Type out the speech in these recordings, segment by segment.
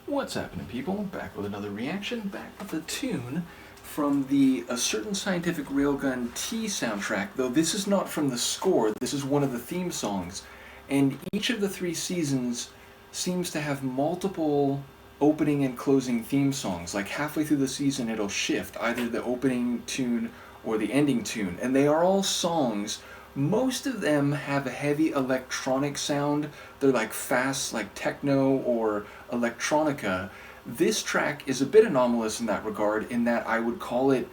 What's happening, people? Back with another reaction, back with a tune from the A Certain Scientific Railgun T soundtrack, though this is not from the score, this is one of the theme songs. And each of the 3 seasons seems to have multiple opening and closing theme songs. Like halfway through the season it'll shift, either the opening tune or the ending tune. And they are all songs. Most of them have a heavy electronic sound. They're like fast, like techno or electronica. This track is a bit anomalous in that regard, in that I would call it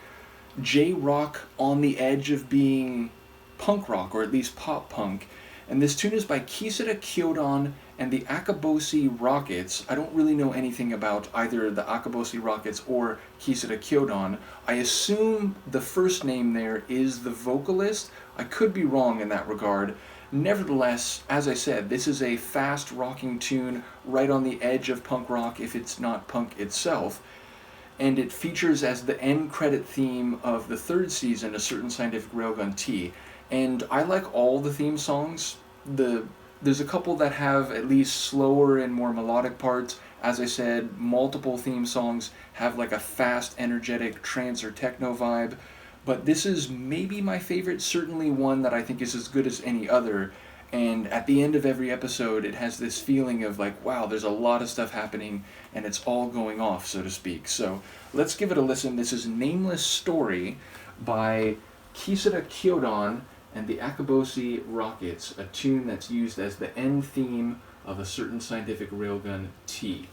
J-rock on the edge of being punk rock, or at least pop punk. And this tune is by Kisida Kyodan and the Akebosi Rockets. I don't really know anything about either the Akebosi Rockets or Kisida Kyodan. I assume the first name there is the vocalist. I could be wrong in that regard. Nevertheless, as I said, this is a fast rocking tune right on the edge of punk rock if it's not punk itself. And it features as the end credit theme of the 3rd season, A Certain Scientific Railgun T. And I like all the theme songs. There's a couple that have at least slower and more melodic parts. As I said, multiple theme songs have like a fast, energetic trance or techno vibe. But this is maybe my favorite, certainly one that I think is as good as any other. And at the end of every episode, it has this feeling of like, wow, there's a lot of stuff happening and it's all going off, so to speak. So let's give it a listen. This is Nameless Story by Kisida Kyodan and the Akebosi Rockets, a tune that's used as the end theme of A Certain Scientific Railgun T.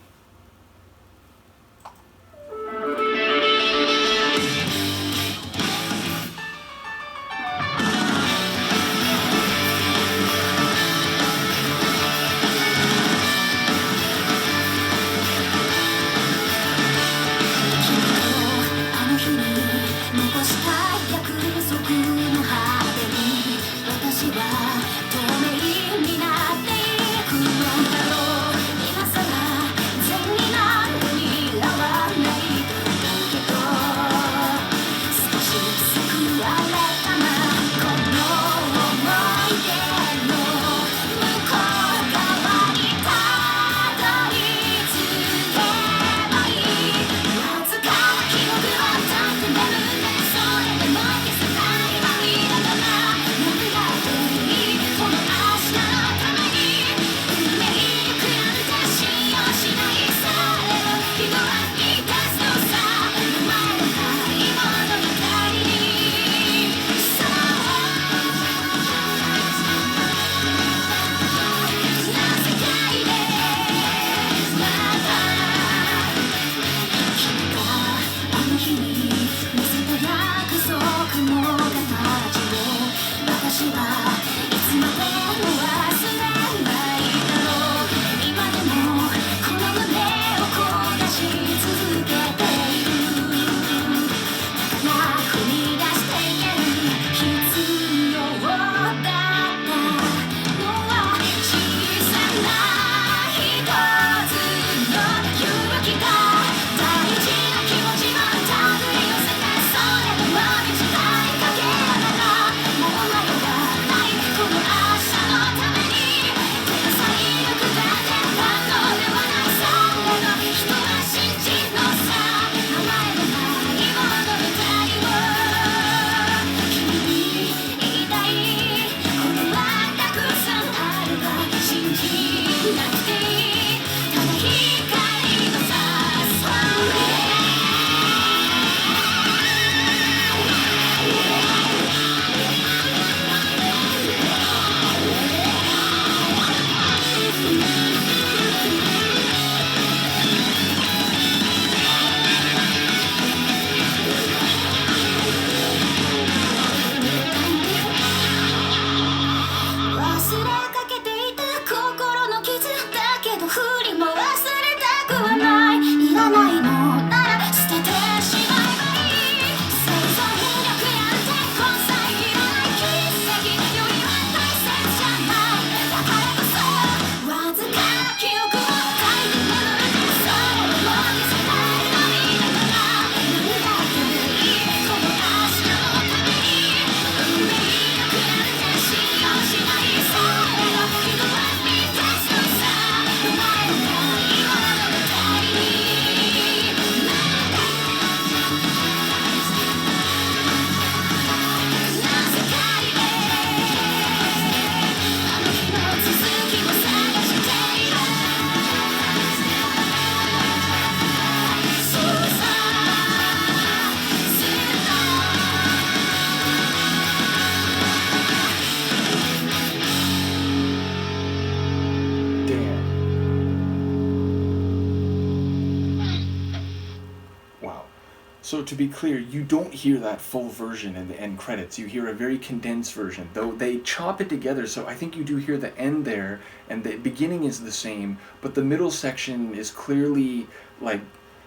So to be clear, you don't hear that full version in the end credits. You hear a very condensed version, though they chop it together. So I think you do hear the end there, and the beginning is the same, but the middle section is clearly like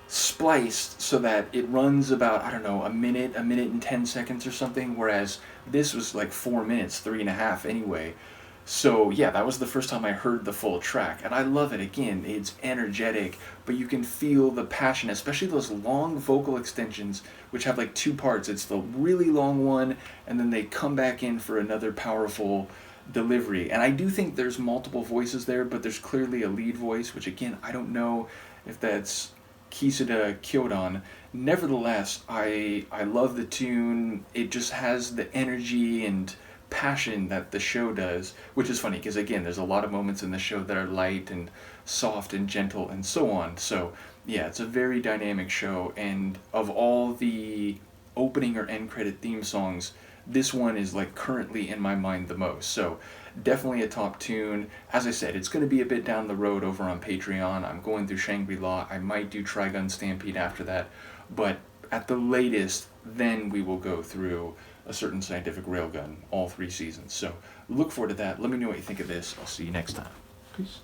spliced so that it runs about, I don't know, a minute and 10 seconds or something, whereas this was like 4 minutes, 3.5 anyway. So yeah, that was the first time I heard the full track, and I love it. Again, it's energetic, but you can feel the passion, especially those long vocal extensions, which have like two parts. It's the really long one, and then they come back in for another powerful delivery. And I do think there's multiple voices there, but there's clearly a lead voice, which again, I don't know if that's Kisida Kyodan. Nevertheless, I love the tune. It just has the energy and passion that the show does, which is funny because again, there's a lot of moments in the show that are light and soft and gentle and so on. So yeah, it's a very dynamic show, and of all the opening or end credit theme songs, this one is like currently in my mind the most. So definitely a top tune. As I said, it's going to be a bit down the road over on Patreon. I'm going through Shangri-La. I might do Trigun Stampede after that, but at the latest, then we will go through A Certain Scientific Railgun, all 3 seasons. So look forward to that. Let me know what you think of this. I'll see you next time. Peace.